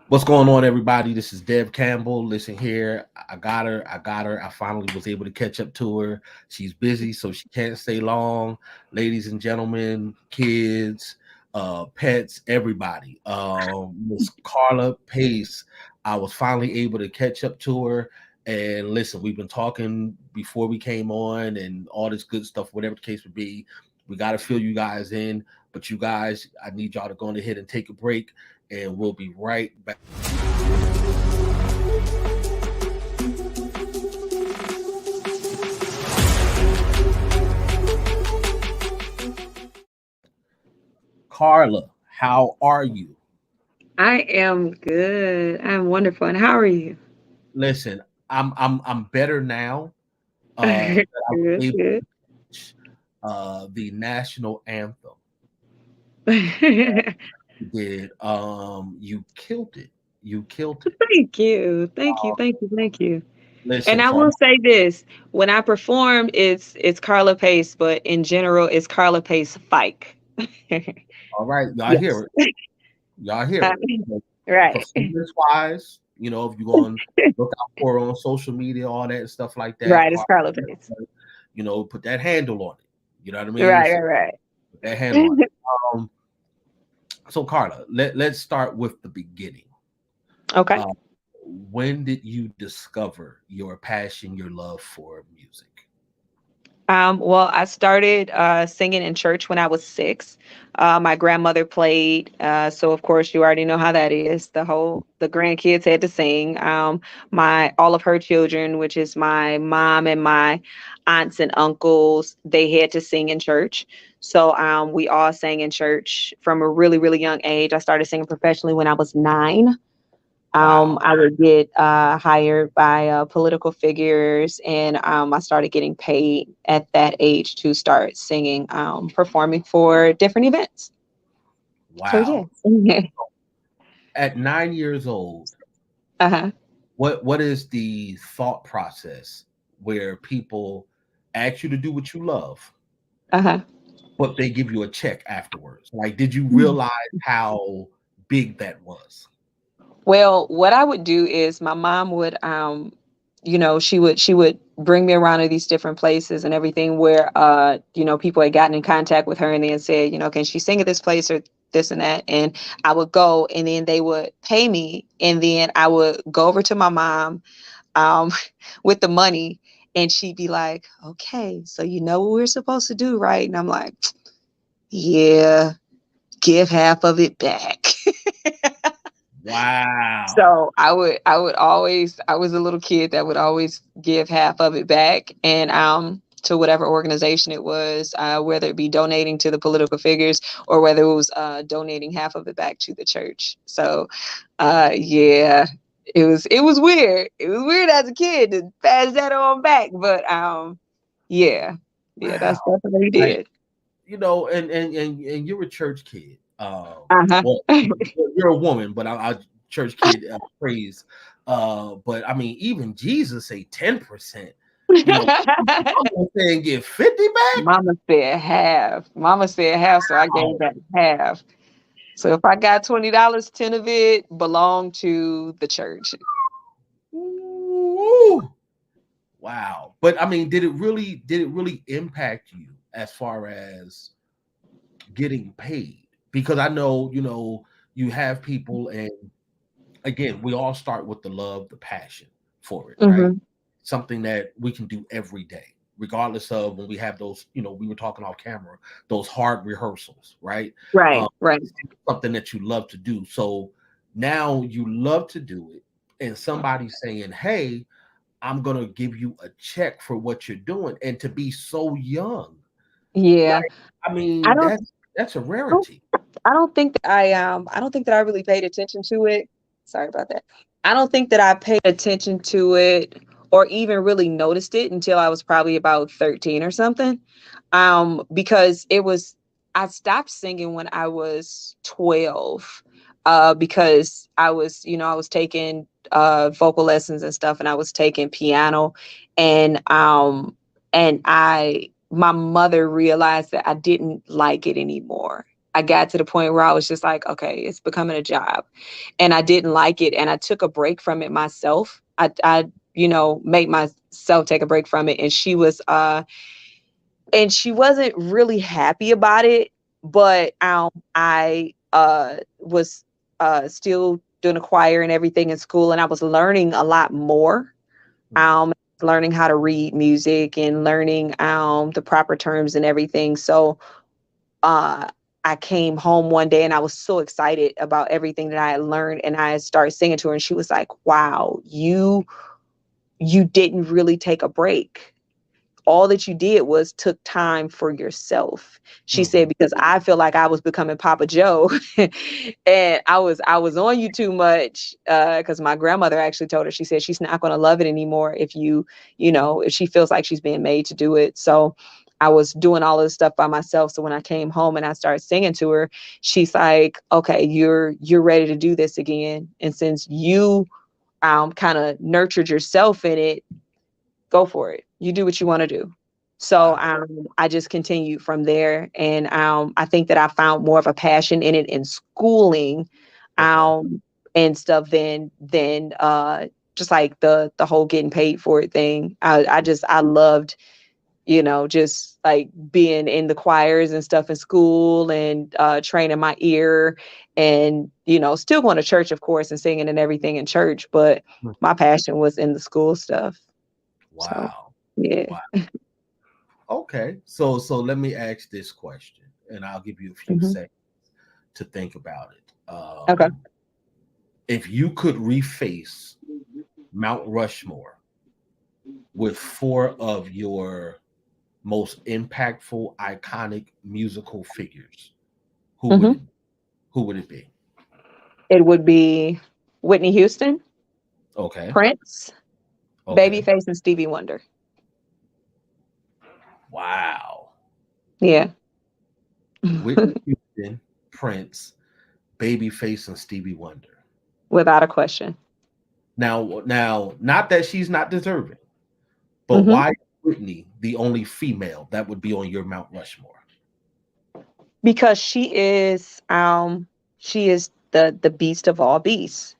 What's going on, everybody? This is Dev Campbell. Listen here, I got her. I finally was able to catch up to her. She's busy, so she can't stay long. Ladies and gentlemen, kids, pets, everybody. Miss Karla Pace. I was finally able to catch up to her. And listen, we've been talking before we came on and all this good stuff, whatever the case would be. We got to fill you guys in. But you guys, I need y'all to go on ahead and take a break, and we'll be right back. Karla, how are you? I am good. I'm wonderful. And how are you? Listen, I'm better now. Good, That I was able good. to catch the national anthem. Thank You did. You killed it. You killed it. you. Thank you. Uh, Thank you. Thank you. And listen, I for will say this. When I perform, it's Karla Pace, but in general, it's Karla Pace Fike. all right, y'all hear Yes. it. Y'all hear it. Right. Performance wise, if you go and look out for her on social media, all that stuff like that, Right. It's Karla Pace. put that handle on it. You know what I mean? Right. So Right. put that handle on it. Um, so Carla, let's start with the beginning. Okay. Uh, when did you discover your passion, your love for music? Well, I started singing in church when I was 6. My grandmother played, so of course you already know how that is. The grandkids had to sing. My all of her children, which is my mom and my aunts and uncles, they had to sing in church. So we all sang in church from a really really young age. I started singing professionally when I was 9. Wow, I would get hired by political figures, and I started getting paid at that age to start singing, performing for different events. So wow. yeah. At 9 years old, Uh-huh. what is the thought process where people ask you to do what you love, Uh-huh. but they give you a check afterwards? Like, did you realize how big that was? Well, what I would do is my mom would she would bring me around to these different places and everything where people had gotten in contact with her and then said, can she sing at this place or this and that? And I would go and then they would pay me and then I would go over to my mom um with the money and she'd be like, "Okay, so you know what we're supposed to do, right?" And I'm like, "Yeah, give half of it back." Wow. So I would always I was a little kid that would always give half of it back and to whatever organization it was, whether it be donating to the political figures or whether it was donating half of it back to the church. So yeah, it was weird. It was weird as a kid to pass that on back, but yeah. Yeah, Wow. that's what he Like, did. and you're a church kid. Uh-huh. Well, you're a woman, but I church kid praise. But I mean, even Jesus say 10%. You know, I'm saying give 50 back. Mama said half. Mama said half, so I gave Wow. that half. So if I got $20, 10 of it belonged to the church. Ooh. Wow. But I mean, did it really impact you as far as getting paid? Because I know, you have people, and again, we all start with the love, the passion for it, right? Mhm. Something that we can do every day, regardless of when we have those, we were talking off camera, those hard rehearsals, right? Right, Um, right. something that you love to do. So now you love to do it, and somebody's saying, "Hey, I'm gonna give you a check for what you're doing," and to be so young, Yeah. like, I I mean, don't that's a I don't rarity. I don't think that I don't think that I really paid attention to it. Sorry about that. I don't think that I paid attention to it or even really noticed it until I was probably about 13 or something. Because I stopped singing when I was 12. Because I was taking vocal lessons and stuff and I was taking piano and I my mother realized that I didn't like it anymore. I got to the point where I was just like, okay, it's becoming a job. And I didn't like it. And I took a break from it myself. I made myself take a break from it. And she wasn't really happy about it, but I was still doing a choir and everything in school, and I was learning a lot more. Mhm. Learning how to read music and learning the proper terms and everything. So uh I came home one day and I was so excited about everything that I had learned, and I started singing to her, and she was like, "Wow, you didn't really take a break. All that you did was took time for yourself." She said, Mhm. because I feel like I was becoming Papa Joe and I was on you too much. Because my grandmother actually told her, she said she's not going to love it anymore if she feels like she's being made to do it. So I was doing all of this stuff by myself. So when I came home and I started singing to her, she's like, okay, you're ready to do this again. And since you kind of nurtured yourself in it, go for it. You do what you want to do. So Wow. I just continued from there, and I think that I found more of a passion in it in schooling, Okay. and stuff than just like the whole getting paid for it thing. I loved, just like being in the choirs and stuff in school, and training my ear, and still going to church, of course, and singing and everything in church. But Mhm. my passion was in the school stuff. So Wow. yeah. Wow. Okay. So let me ask this question, and I'll give you a few Mhm. seconds to think about it. Okay. If you could reface Mount Rushmore with four of your most impactful, iconic musical figures, who would Mhm. it who would it be? It would be Whitney Houston, Okay. Prince, Okay. Babyface, and Stevie Wonder. Wow. Yeah. Whitney Houston, Prince, Babyface, and Stevie Wonder. Without a question. Now, not that she's not deserving, but Mhm. why Whitney the only female that would be on your Mount Rushmore? Because she is the beast of all beasts.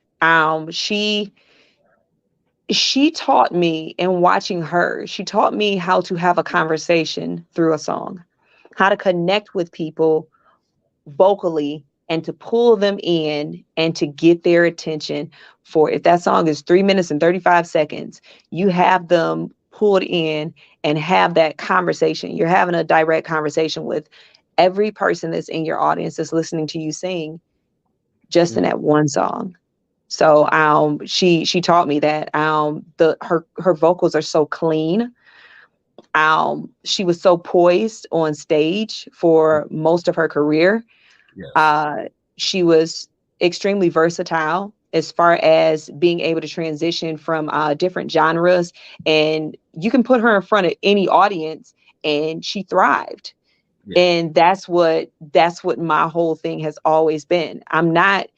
She taught me, in watching her, she taught me how to have a conversation through a song, how to connect with people vocally, and to pull them in and to get their attention. For if that song is 3 minutes and 35 seconds, you have them pulled in and have that conversation. You're having a direct conversation with every person that's in your audience that's listening to you sing, just in Mm, that one song. So she taught me that her vocals are so clean. She was so poised on stage for most of her career. yes. uh, she was extremely versatile as far as being able to transition from different genres, and you can put her in front of any audience and she thrived. Yeah. And that's what my whole thing has always been. I'm not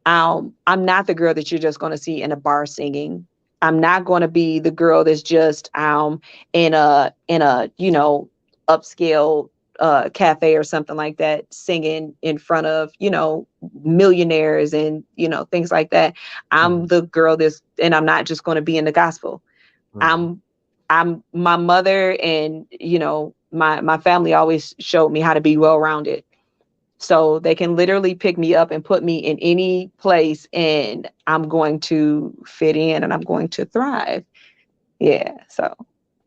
the girl that you're just going to see in a bar singing. I'm not going to be the girl that's just in a upscale cafe or something like that, singing in front of millionaires and things like that. I'm Mhm. the girl and I'm not just going to be in the gospel. Mhm. I'm my mother, and my family always showed me how to be well rounded, so they can literally pick me up and put me in any place, and I'm going to fit in and I'm going to thrive. Yeah. So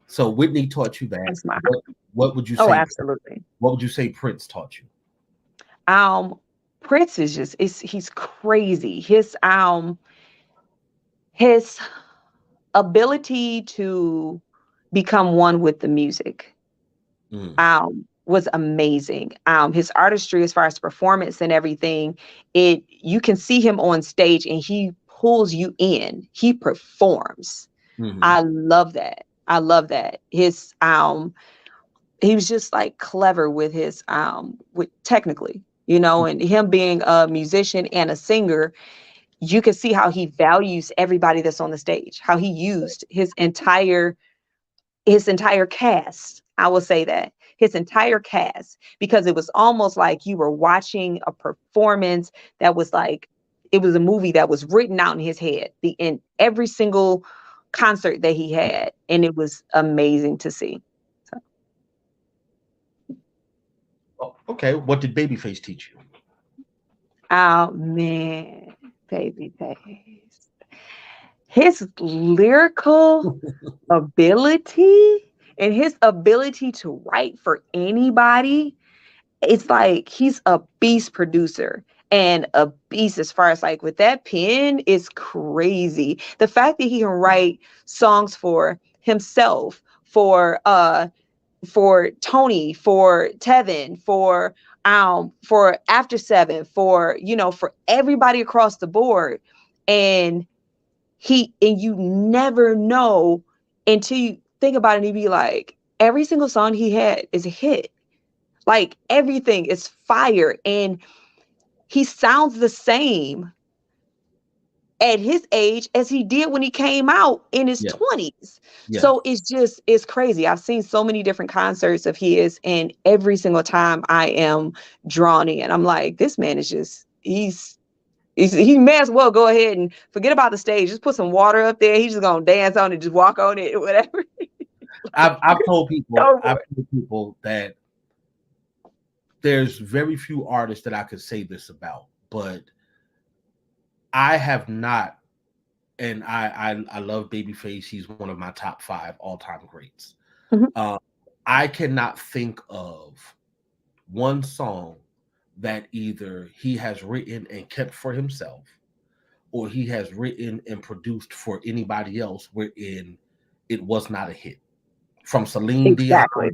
So Whitney taught you that. that's my What would you oh, say? absolutely. What would you say Prince taught you? Um Prince is he's crazy. His ability to become one with the music Mm, was amazing. His artistry, as far as performance and everything, you can see him on stage and he pulls you in. He performs. mhm, I love that. I love that. He was just like clever with his with technically, and him being a musician and a singer, you can see how he values everybody that's on the stage, how he used his entire cast. I will say that his entire cast, because it was almost like you were watching a performance that was like, it was a movie that was written out in his head, in every single concert that he had, and it was amazing to see. So, Oh, okay, what did Babyface teach you? oh man, Babyface, his lyrical ability and his ability to write for anybody, it's like he's a beast producer and a beast as far as like with that pen is crazy. The fact that he can write songs for himself, for Tony, for Tevin, for After Seven, for for everybody across the board. And you never know until you think about it, and you be like, every single song he had is a hit. Like everything is fire, and he sounds the same at his age as he did when he came out in his Yeah, 20s. yeah. So it's crazy. I've seen so many different concerts of his, and every single time I am drawn in. I'm like, this man is just he may as well go ahead and forget about the stage. Just put some water up there. He's just gonna dance on it, just walk on it, whatever. Like, I've told people go for that there's very few artists that I could say this about, but I have not, and I love Babyface. He's one of my top 5 all time greats. it. Mhm. Uh, I cannot think of one song that either he has written and kept for himself, or he has written and produced for anybody else wherein it was not a hit. From Celine Dion, Exactly.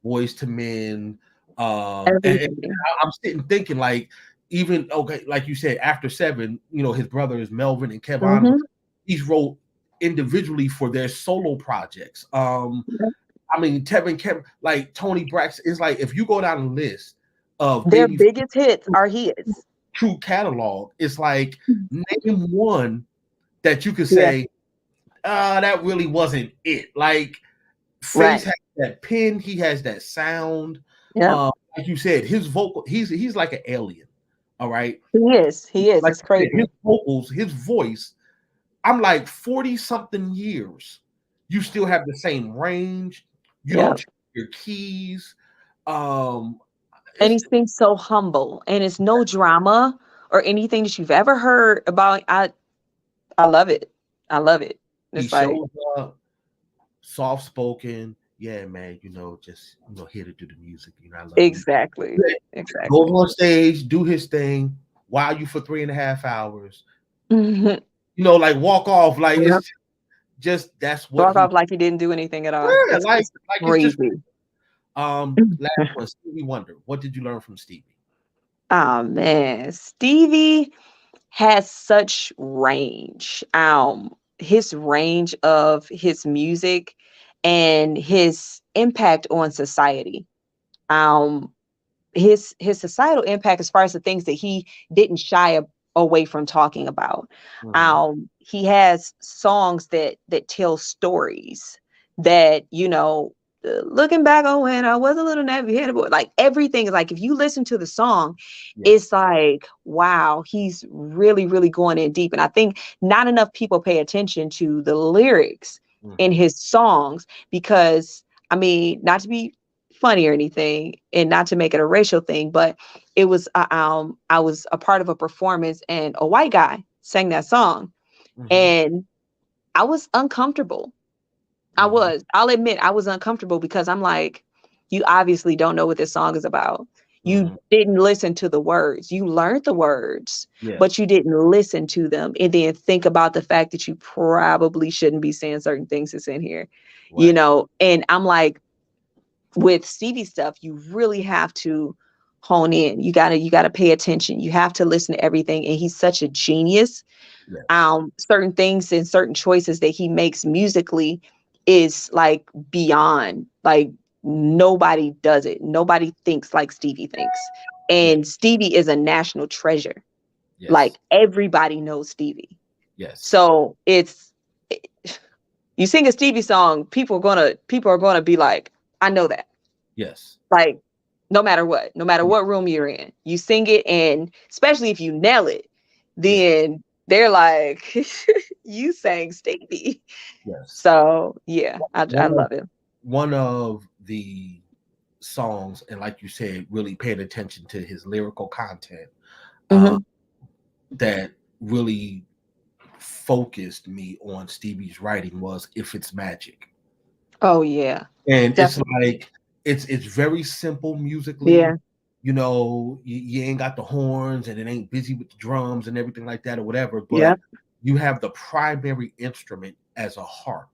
Boys to Men, and Everything. I'm sitting thinking like, even okay, like you said, After Seven, his brothers Melvin and Kevon, Hmm. he's wrote individually for their solo projects. Yep. I mean, Tevin Kev, like Tony Braxton, is like if you go down the list of Their baby biggest hits are his. true catalog, it's like name one that you could Yeah. say, that really wasn't it. Like Face Right. has that pen, he has that sound. Yep. Like you said, his vocal, he's like an alien. All right. He is. He is. Like It's you said, his crazy. vocals, his voice, I'm like 40 something years. You still have the same range. You don't Yep. change your keys. Um, And he it's seems so humble, and it's no drama or anything that you've ever heard about. I love it. I love it. he It's like, shows up, soft spoken. Yeah, man, just here to do the music. I love you. exactly. Goes Exactly. on stage, do his thing, wow you for 3.5 hours. Mhm. Like walk off. Like Yep. it's just that's what Walk he. off like he didn't do anything at all. Yeah, It's like it's just crazy. last one, Stevie Wonder. What did you learn from Stevie? Oh man, Stevie has such range. His range of his music and his impact on society. Um, his societal impact as far as the things that he didn't away from talking about. Mhm. He has songs that tell stories that looking back on when I was a little nappy-headed boy, like everything is like, if you listen to the song, Yeah. it's like, wow, he's really really going in deep. And I think not enough people pay attention to the lyrics in Mhm. his songs, because I mean, not to be funny or anything, and not to make it a racial thing, but I was a part of a performance and a white guy sang that song, Mhm. and I was uncomfortable. Mhm. I'll admit I was uncomfortable, because I'm like, you obviously don't know what this song is about. You Mhm. didn't listen to the words. You learned the words, Yeah. but you didn't listen to them and then think about the fact that you probably shouldn't be saying certain things that's in here. Right. And I'm like, with Stevie stuff, you really have to hone in. You gotta pay attention. You have to listen to everything. And he's such a genius. Yes. Certain things and certain choices that he makes musically is like beyond, like nobody does it. Nobody thinks like Stevie thinks. Yeah. And Stevie is a national treasure. Yes. Like everybody knows Stevie. Yes. So you sing a Stevie song, people are gonna be like, I know that. Yes. Like, no matter what room you're in, you sing it, and especially if you nail it, Yeah. then they're like, "You sang Stevie." Yes. So yeah, I One of love it. one of the songs, and like you said, really paid attention to his lyrical content. Uh, Hmm. that really focused me on Stevie's writing was "If It's Magic," Oh yeah, and it's definitely. like it's very simple musically. Yeah. You ain't got the horns, and it ain't busy with the drums and everything like that or whatever. But Yep. you have the primary instrument as a harp.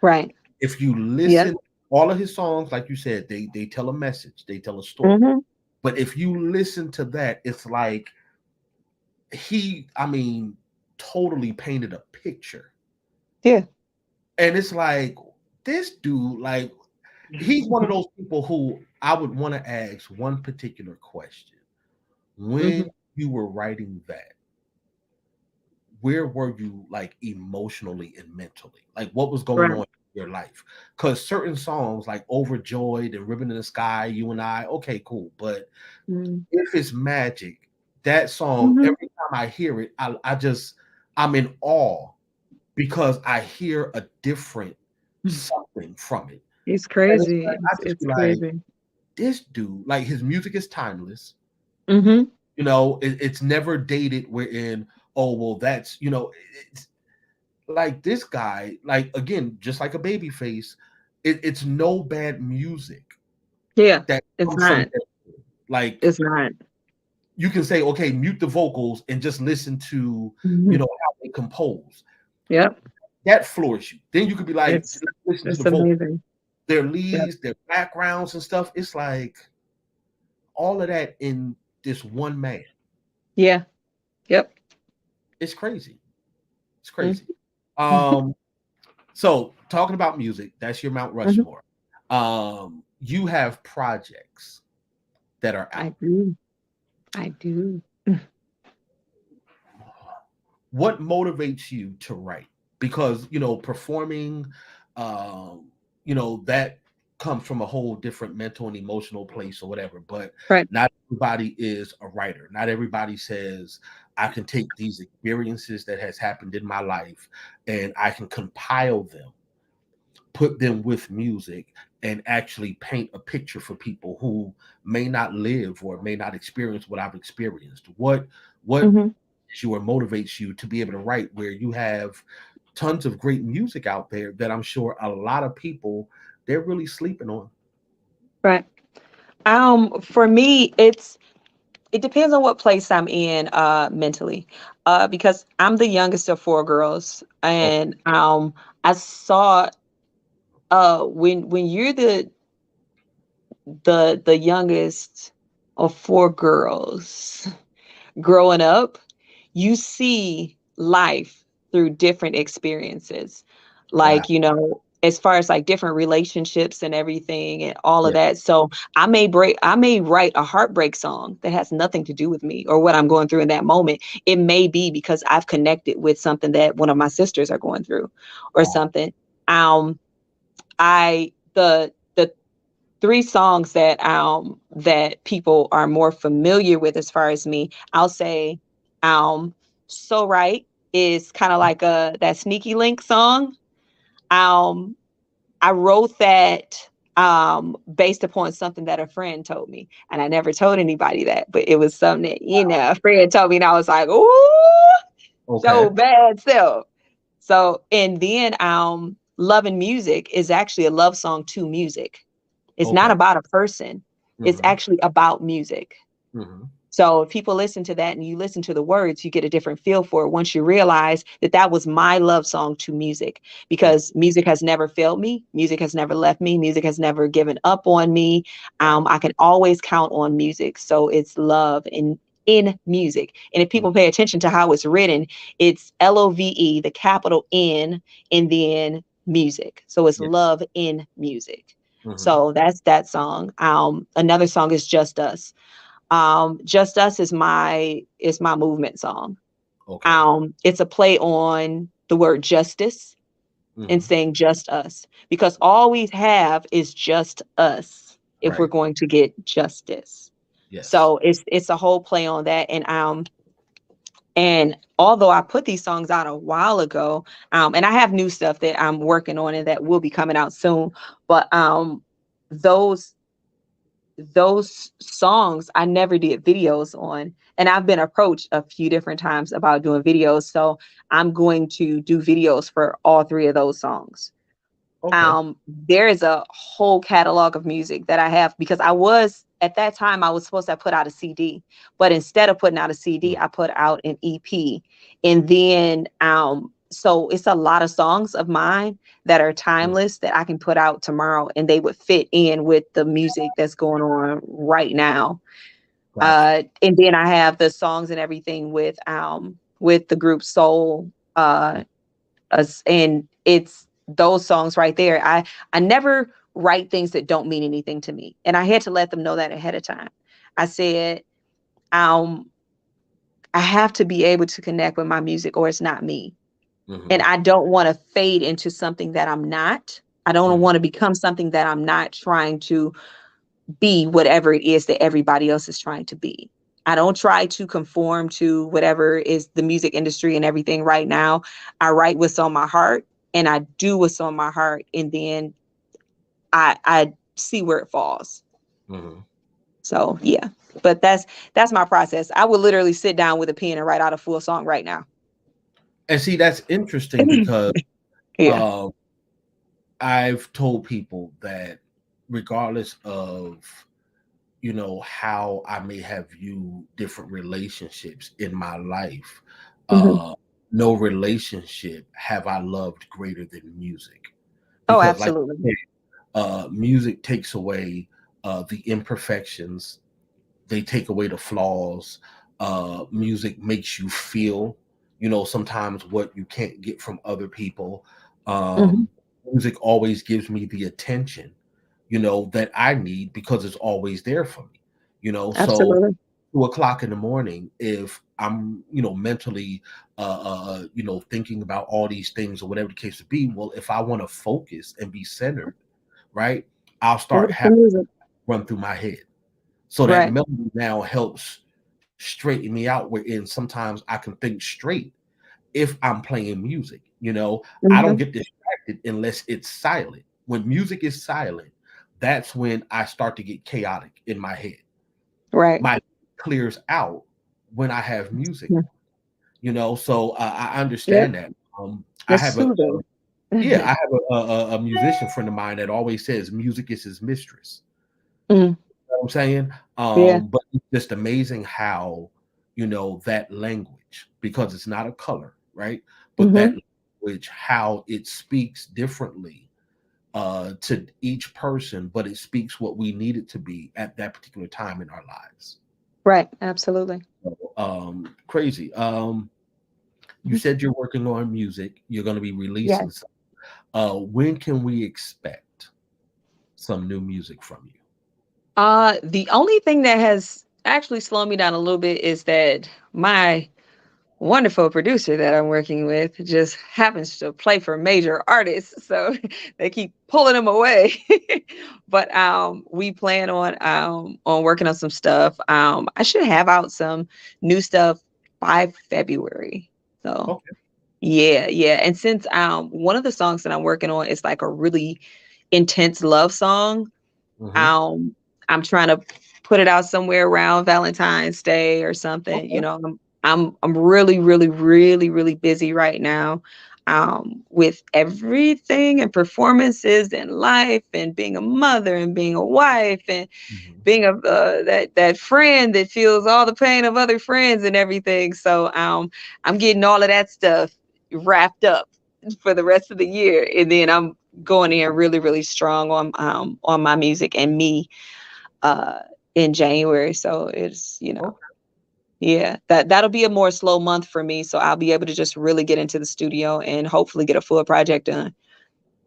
Right. If you Yep. listen, all of his songs, like you said, they tell a message, they tell a story. Hmm. But if you listen to that, it's like I mean, totally painted a picture. Yeah. And it's like, this dude, like, he's one of those people who I would want to ask one particular question. When Hmm. you were writing that, where were you, like, emotionally and mentally? Like, what was going on Right. in your life? Because certain songs, like Overjoyed and Ribbon in the Sky, You and I, okay, cool. But Mm-hmm. If It's Magic, that song, Hmm. every time I hear it, I'm in awe because I hear a different something from it. It's And it's crazy. like, I just It's be like, crazy. this dude, like, his music is timeless. Hmm. It's never dated. Wherein, oh well, it's like this guy, like, again, just like a baby face. It's no bad music Yeah. that It's comes from not. him. Like, It's not. you can say, okay, mute the vocals and just listen to, Hmm. how they compose. Yep. That floors you. Then you could be like, It's listen to the it's vocals, amazing. their Yep. leads, their backgrounds and stuff. It's like all of that in this one man. Yeah. Yep. It's crazy. It's Mhm. crazy. Um, so talking about music, that's your Mount Mhm. Rushmore. You have projects that are I out. do. I do. What motivates you to write? Because performing, um, that comes from a whole different mental and emotional place or whatever. But Right. not everybody is a writer. Not everybody says, I can take these experiences that has happened in my life and I can compile them, put them with music, and actually paint a picture for people who may not live or may not experience what I've experienced. What Hmm. is you or motivates you to be able to write, where you have tons of great music out there that I'm sure a lot of people, they're really sleeping on. Right. For me, it depends on what place I'm in mentally. Because I'm the youngest of four girls, Oh, and I saw when you're the youngest of four girls growing up, you see life through different experiences. wow. Like, as far as like different relationships and everything and all of Yeah. that. So I may write a heartbreak song that has nothing to do with me or what I'm going through in that moment. It may be because I've connected with something that one of my sisters are going through or Wow. something. The three songs that people are more familiar with as far as me, I'll say So Right is kind of like a that Sneaky Link song. Um I wrote that based upon something that a friend told me. And I never told anybody that, but it was something that, a friend told me and I was like, ooh, so Okay. bad self. So and then Loving Music is actually a love song to music. It's not Okay. about a person. It's Hmm. actually about music. Hmm. So if people listen to that and you listen to the words, you get a different feel for it once you realize that that was my love song to music, because music has never failed me. Music has never left me. Music has never given up on me. Wow. I can always count on music. So it's love in music. And if Mhm. people pay attention to how it's written, it's Love, the capital N, and then music. So it's Yeah. love in music. Hmm. So that's that song. Another song is Just Us. Just Us is my movement song. Okay. It's a play on the word justice and Hmm. saying just us, because all we have is just us. if we're Right. going to get justice. Yes. So it's a whole play on that. And although I put these songs out a while ago, and I have new stuff that I'm working on and that will be coming out soon, but those those songs I never did videos on. And I've been approached a few different times about doing videos. So I'm going to do videos for all three of those songs. Okay. There is a whole catalog of music that I have because I was at that time I was supposed to put out a CD, but instead of putting out a CD, Mm. I put out an EP. And then so it's a lot of songs of mine that are Mm. timeless that I can put out tomorrow and they would fit in with the music that's going on right now. Gotcha. And then I have the songs and everything with the group Soul us, and it's those songs right there. I never write things that don't mean anything to me, and I had to let them know that ahead of time. I said, um, I have to be able to connect with my music, or it's not me. And Hmm. I don't want to fade into something that I'm not. I don't Hmm. want to become something that I'm not, trying to be whatever it is that everybody else is trying to be. I don't try to conform to whatever is the music industry and everything right now. I write what's on my heart and I do what's on my heart, and then I see where it falls. Hmm. So yeah. But that's my process. I would literally sit down with a pen and write out a full song right now. And see, that's interesting because Yeah. um, I've told people that regardless of how I may have viewed different relationships in my life, Hmm. uh, no relationship have I loved greater than music, Oh, because like absolutely. you said, music takes away the imperfections, they take away the flaws. Music makes you feel, sometimes what you can't get from other people. Hmm. Music always gives me the attention, that I need because it's always there for me. So Absolutely. 2 o'clock in the morning, if I'm, mentally, thinking about all these things or whatever the case would be, well, if I want to focus and be centered, right, I'll Go start to having some music. run through my head. So that Right. melody now helps straighten me out, wherein sometimes I can think straight if I'm playing music. I don't Hmm. get distracted unless it's silent. When music is silent, that's when I start to get chaotic in my head. Right. My clears out when I have music Yeah. on. So I Yep. understand that. I It's have a soothing. yeah, I have a musician friend of mine that always says music is his mistress. Mhm. What I'm saying? Yeah. But it's just amazing how, that language, because it's not a color, right? But that Hmm. language, how it speaks differently to each person, but it speaks what we need it to be at that particular time in our lives. Right. Absolutely. So, crazy. You Mhm. said you're working on music. You're going to be Yes. releasing some. When can we expect some new music from you? The only thing that has actually slowed me down a little bit is that my wonderful producer that I'm working with just happens to play for major artists, so they keep pulling him away. But we plan on working on some stuff. I should have out some new stuff by February. So Okay. yeah, yeah. And since one of the songs that I'm working on is like a really intense love song, Hmm. um, I'm trying to put it out somewhere around Valentine's Day or something. Okay. I'm really, really, really, really busy right now. With everything and performances and life and being a mother and being a wife and Mhm. being a that friend that feels all the pain of other friends and everything. So I'm getting all of that stuff wrapped up for the rest of the year, and then I'm going in really, really strong on my music and me uh in January. So it's, Okay. yeah, that'll be a more slow month for me. So I'll be able to just really get into the studio and hopefully get a full project done.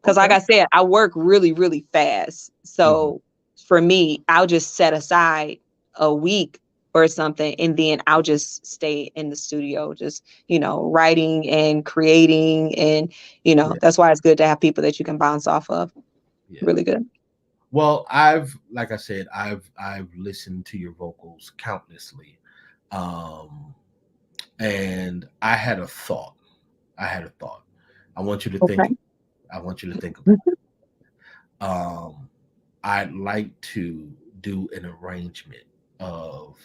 Because like Okay. I said, I work really, really fast. Mhm. So for me, I'll just set aside a week or something, and then I'll just stay in the studio, just, writing and creating. And, Yeah. that's why it's good to have people that you can bounce off of. Yeah. Really good. Well, like I said, I've listened to your vocals countlessly, um, and I had a thought. I had a thought. I want you to think. Okay. I want you to think about it. I'd like to do an arrangement of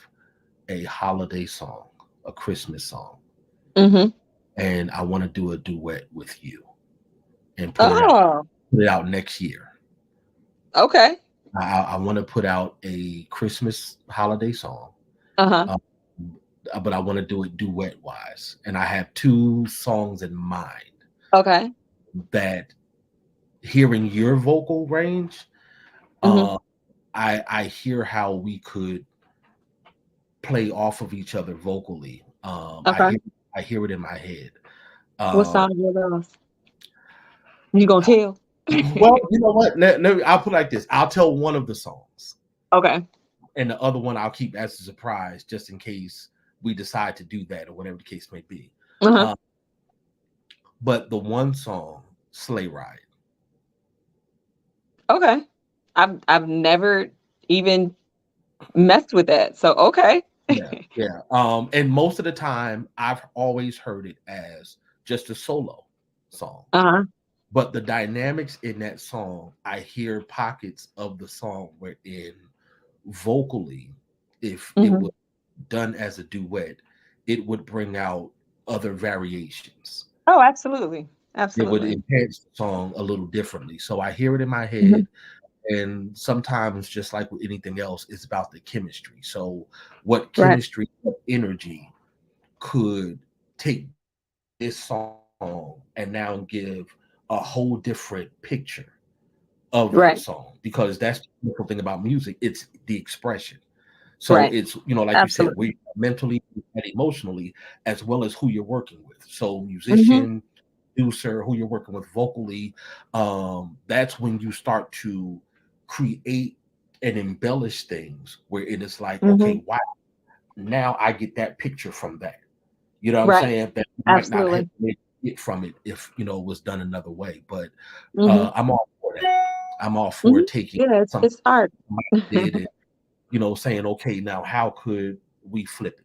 a holiday song, a Christmas song, Mm-hmm. and I want to do a duet with you and Oh, put it out next year. okay. I want to put out a Christmas holiday song, Uh-huh. um, but I want to do it duet wise, and I have two songs in mind Okay. that hearing your vocal range, Mm-hmm. uh, I hear how we could play off of each other vocally. Okay. I hear it in my head. What Uh, song are those? You gonna tell? well, you know what? I'll put it like this. I'll tell one of the songs, Okay. and the other one I'll keep as a surprise, just in case we decide to do that or whatever the case may be. Uh-huh. Uh, but the one song, "Sleigh Ride." Okay. I've never even messed with that. So okay. Yeah, yeah. And most of the time, I've always heard it as just a solo song. Uh-huh. But the dynamics in that song, I hear pockets of the song wherein vocally, if it Mm-hmm. was done as a duet, it would bring out other variations. Oh, absolutely. It would Absolutely. enhance the song a little differently. So I hear it in my Mhm. head, and sometimes, just like with anything else, it's about the chemistry. So, what Right. chemistry, what energy could take this song and now give a whole different picture of that Right. song, because that's the beautiful thing about music. It's the expression. So Right. it's, like you said, Absolutely. we mentally and emotionally, as well as who you're working with. So Mm-hmm. musician, producer, who you're working with vocally, that's when you start to create and embellish things where it is like, Mm-hmm. okay, wow, now I get that picture from that. You know what I'm Right. saying? That you might not have Absolutely. it from it if it was done another way. But Mm-hmm. I'm all for that. I'm all for Mm-hmm. taking Yeah, something it's art. somebody did and saying, okay, now how could we flip it?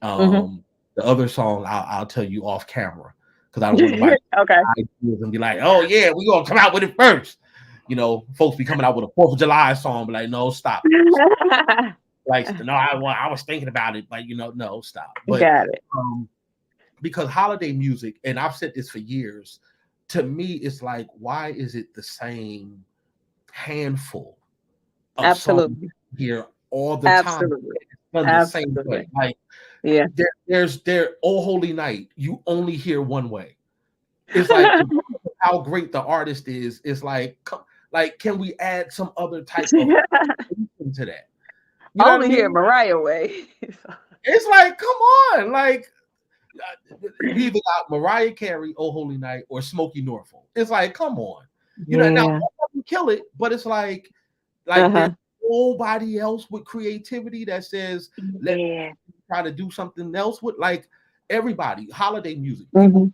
Mm-hmm. The other song I'll tell you off camera, because I don't want nobody Okay. ideas and be like, oh yeah, we gonna come out with it first. Folks be coming out with a 4th of July song, be like, no, stop it. Like, no, I was thinking about it, but no, stop. But Got it. um, because holiday music, and I've said this for years, to me, it's like, why is it the same handful of songs Absolutely. here all the time? Absolutely. It's done the same way. Absolutely. Like Yeah. there's Oh Holy Night, you only hear one way. It's like how great the artist is. It's like, can we add some other type of to that? You know what I Only hear mean? Mariah way. It's like, come on, like we either got Mariah Carey, "Oh Holy Night," or Smokey Norfolk. It's like, come on, now Yeah. both of them kill it, but it's like there's Uh-huh. nobody else with creativity that says, let me Yeah. try to do something else with, like, everybody. Holiday music, people, Mhm.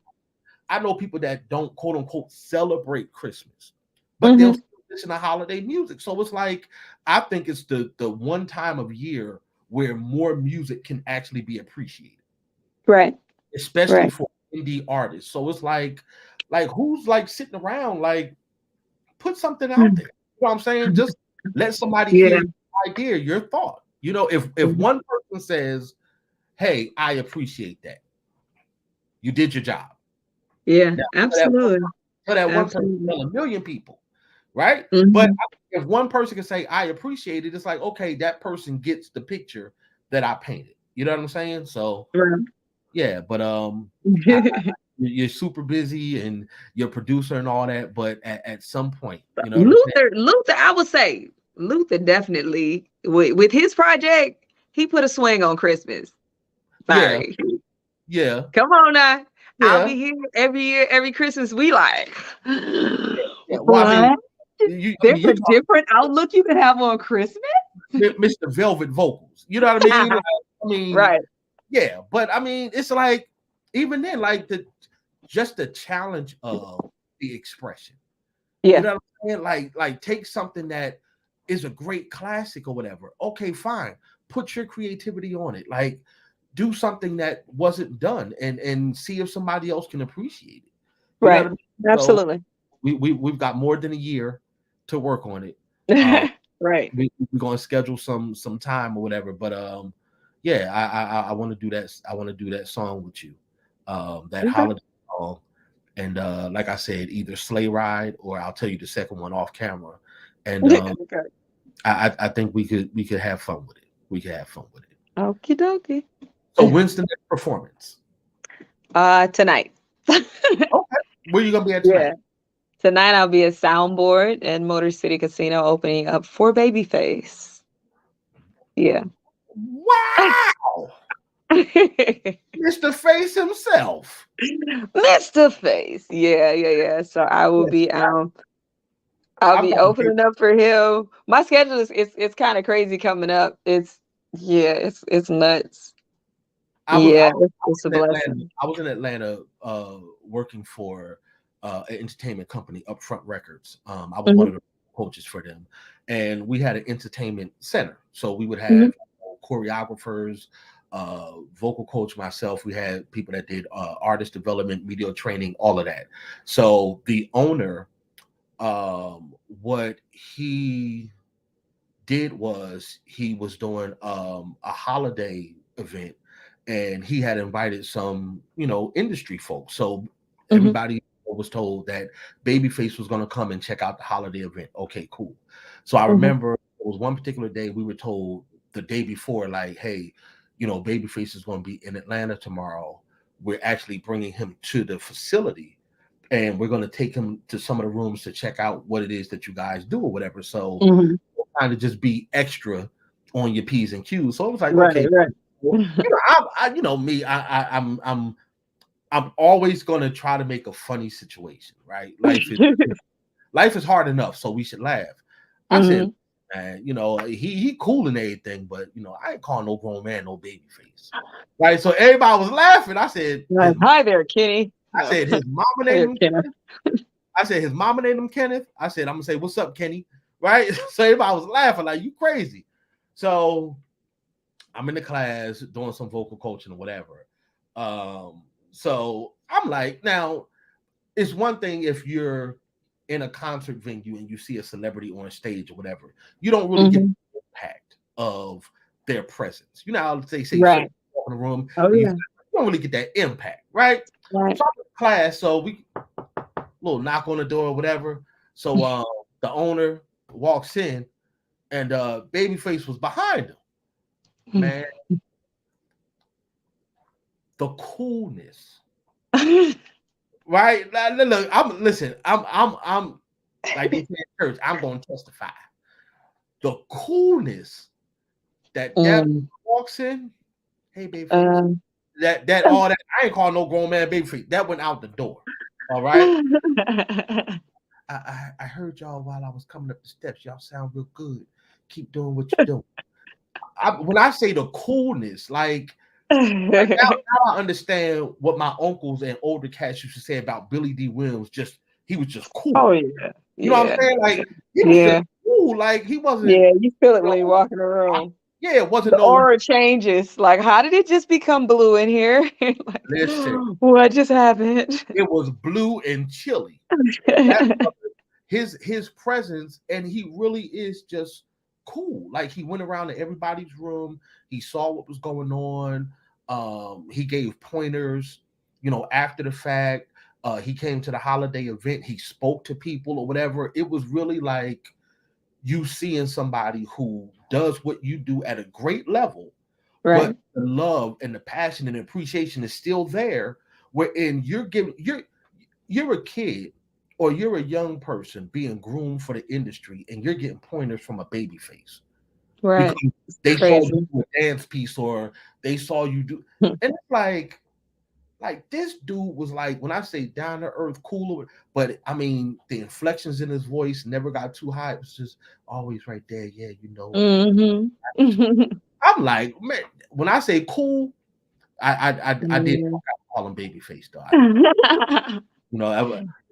I know people that don't quote unquote celebrate Christmas, but they'll Mhm. still listen to holiday music. So it's like, I think it's the one time of year where more music can actually be appreciated, Right. especially Right. for indie artists. So it's like who's like sitting around, like, put something out there. You know what I'm saying? Just let somebody hear Yeah. your idea, your thought. If Mhm. one person says, "Hey, I appreciate that. You did your job." Yeah. Now, Absolutely. tell that one person, Absolutely. tell a million people, right? But Mhm. if one person can say, "I appreciate it," it's like, okay, that person gets the picture that I painted. You know what I'm saying? So Right. yeah, but you're super busy and you're a producer and all that, but at some point, you know what I'm saying? Luther, I would say Luther definitely with his project, he put a swing on Christmas. Yeah, Sorry. yeah, Come on now. I'll yeah, be here every year, every Christmas. We like, yeah. Well, I mean, what? There's you a talk different outlook you can have on Christmas? Mr. Velvet vocals. You know what I mean? Like, I mean, Right. yeah, but I mean, it's like, even then, like, the challenge of the expression. You Yeah. know, saying? Like take something that is a great classic or whatever. Okay, fine. Put your creativity on it. Like do something that wasn't done and see if somebody else can appreciate it. You know what Right. I mean? So Absolutely. we've got more than a year to work on it. Um, Right. we're gonna schedule some time or whatever. But yeah, I want to do that. I want to do that song with you, that Okay. holiday song. And like I said, either sleigh ride or I'll tell you the second one off camera. And Okay. I think we could have fun with it. We could have fun with it. Okie dokie. So when's the next performance? Tonight. Okay, where you gonna be at Yeah. tonight? Tonight I'll be a soundboard at Motor City Casino opening up for Babyface. Yeah. Wow, Mr. Face himself. Mr. Face. Yeah, yeah, yeah. So I will Yes, be I'll I've be got a date. opening up for him. My schedule is it's kind of crazy coming up. It's yeah, it's nuts. I Yeah, was it's a in Atlanta. blessing. I was in Atlanta working for an entertainment company, Upfront Records. I was one Mhm, of the coaches for them, and we had an entertainment center. So we would mhm, have choreographers, vocal coach, myself. We had people that did artist development, media training, all of that. So the owner, what he did was he was doing a holiday event and he had invited some industry folks, so mhm, everybody was told that Babyface was going to come and check out the holiday event. Okay, cool. So I mhm, remember it was one particular day we were told the day before, like, hey, Babyface is going to be in Atlanta tomorrow. We're actually bringing him to the facility and we're going to take him to some of the rooms to check out what it is that you guys do or whatever. So mhm. kind of just be extra on your P's and Q's. So it was like, Right, okay, right. well, me, I'm always going to try to make a funny situation, right? Life is hard enough, so we should laugh. I said, Mhm. man, he cool and everything, but I ain't calling no grown man no baby face, right? So everybody was laughing. Like, hi there, Kenny. I No. said his mama Hi named there, him Kenny. Kenneth. I said his mama named him Kenneth. I said I'm gonna say what's up, Kenny, right? So everybody was laughing like you crazy. So I'm in the class doing some vocal coaching or whatever. So I'm like, now it's one thing if you're in a concert venue and you see a celebrity on stage or whatever, you don't really get Mhm. the impact of their presence. You know how they say certain Right. people in the room, Oh, and you yeah. don't really get that impact, right? Right. So I'm in class, so we little knock on the door or whatever. So the owner walks in and Babyface was behind him. Man, the coolness, right? Look, I'm like they say in church. I'm going to testify. The coolness that Mm, walks in. Hey, Babyface. um, That all that I ain't calling no grown man Babyface. That went out the door. All right. I heard y'all while I was coming up the steps. Y'all sound real good. Keep doing what you're doing. When I say the coolness, like now I understand what my uncles and older cats used to say about Billy D. Williams. Just he was just cool. Oh, yeah. You know what I'm Yeah. saying? Like he was just Yeah. cool. Like he wasn't. Yeah. You feel it You when you know, walk in the room. yeah, it wasn't The no. aura changes. Like, how did it just become blue in here? Like, Listen, what just happened? it was blue and chilly. That his presence, and he really is just cool. Like he went around to everybody's room. He saw what was going on. He gave pointers. After the fact, he came to the holiday event. He spoke to people or whatever. It was really like you seeing somebody who does what you do at a great level, Right. but the love and the passion and appreciation is still there. Wherein you're a kid or you're a young person being groomed for the industry and you're getting pointers from a baby face because Right. It's they saw you crazy. do a dance piece or they saw you do, and it's like this dude was like, when I say down to earth, cool, but I mean the inflections in his voice never got too high. It was just always right there. Yeah, Mhm. I'm like, man, when I say cool, I did Yeah. call him baby face though. Hey,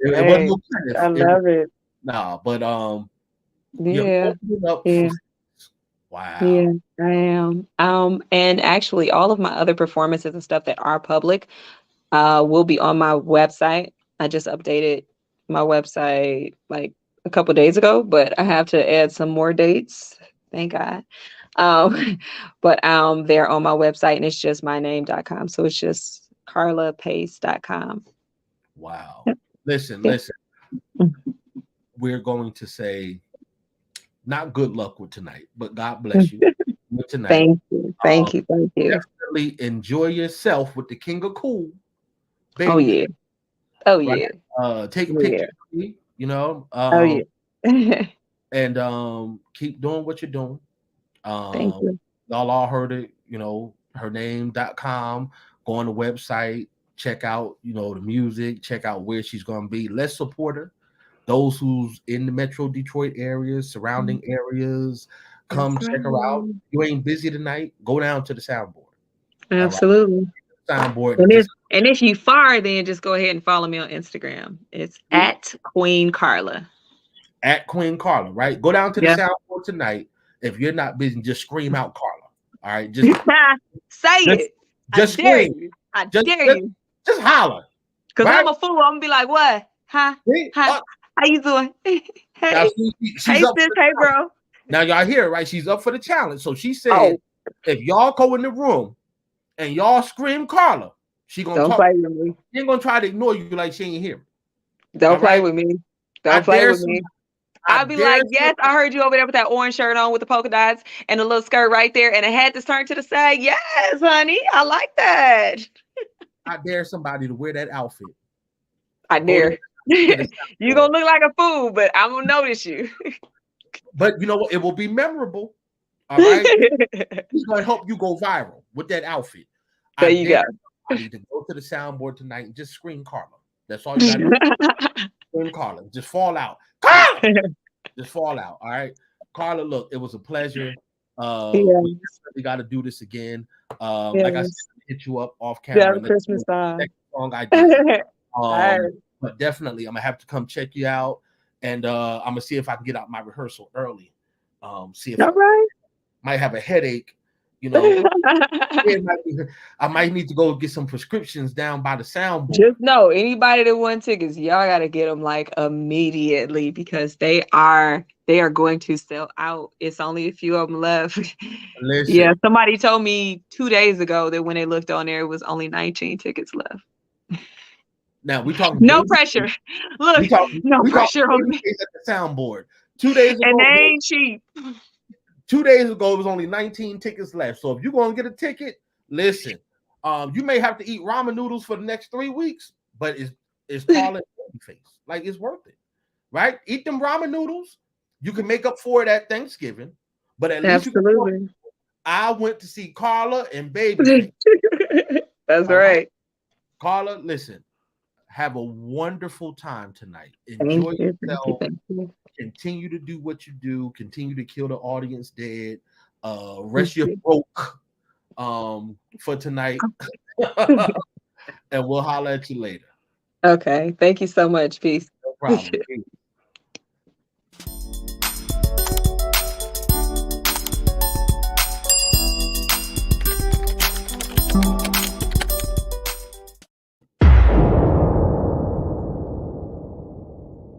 It wasn't no Kenneth. I love it. Nah, but you're Yeah. opening up for Yeah. wow. Yeah, I am. And actually all of my other performances and stuff that are public will be on my website. I just updated my website like a couple days ago, but I have to add some more dates. Thank God. Um, but they're on my website and it's just myname.com. So it's just karlapace.com. Wow. Yep. Yep. Listen. We're going to say not good luck with tonight, but God bless you with tonight. Thank you. Um, Thank you. Thank you. definitely enjoy yourself with the King of Cool, Oh baby. yeah. Oh Right? yeah. Take Yeah. pictures of me, Oh yeah. and keep doing what you're doing. Thank Um, you. y'all all heard it, hername.com. Go on the website, check out, the music, check out where she's gonna be. Let's support her. Those who's in the Metro Detroit areas, surrounding areas, That's come check her out. right. You ain't busy tonight, go down to the soundboard. All right. Absolutely. Soundboard and And if just and if you far, then just go ahead and follow me on Instagram. It's at Queen Karla. at Queen Karla, right? Go down to the Yeah. soundboard tonight. If you're not busy, just scream out Karla. All right. Just Say just it. I just dare scream. you. I Just dare just, you. just holler. Cause Right? I'm a fool. I'm gonna be like, what? Huh? See? Huh? How you doing? Now Hey. she's Hey up sis, for the hey challenge. bro. Now y'all hear it, right? She's up for the challenge. So she said, Oh, if y'all go in the room and y'all scream Karla, she gonna don't talk. play with me. She ain't gonna try to ignore you like she ain't here. All Don't play right. with me. I Don't play dare with some. me. I I'll be dare like, some. yes, I heard you over there with that orange shirt on with the polka dots and the little skirt right there, and a hat that's turned to the side. Yes, honey, I like that. I dare somebody to wear that outfit. I Go dare. to the You soundboard. gonna look like a fool, but I'm gonna notice you. But you know what? It will be memorable. All right. He's gonna help you go viral with that outfit. There I you dare go. somebody to go to the soundboard tonight and just scream Karla. That's all you gotta do. Scream Karla. Just fall out. Karla! Just fall out. All right. Karla, look, it was a pleasure. We Yes, definitely got to do this again. Like I said, yes. hit you up off Yeah, camera and let you Christmas know the time. next song I did. All But definitely, I'm gonna have to come check you out, and I'm gonna see if I can get out my rehearsal early. See if I right. might have a headache. You All know, right. I might need to go get some prescriptions down by the soundboard. Just know anybody that won tickets, y'all got to get them like immediately because they are going to sell out. It's only a few of them left. Yeah, Listen, somebody told me 2 days ago that when they looked on there, it was only 19 tickets left. now we talking No baby. pressure. Look, no We talking pressure on baby me. face at the soundboard. 2 days And they ago, ain't cheap. 2 days ago, it was only 19 tickets left. So if you're gonna get a ticket, listen. You may have to eat ramen noodles for the next 3 weeks, but it's called baby face. Like it's worth it, right? Eat them ramen noodles. You can make up for it at Thanksgiving, but at least you can. Absolutely. I went to see Karla and Babyface. That's All right, right. Karla, listen. Have a wonderful time tonight. Thank Enjoy you. Thank you. yourself. Thank you. Continue to do what you do. Continue to kill the audience dead. Thank Rest your you. broke for tonight, and we'll holler at you later. Okay. Thank you so much. Peace. No problem.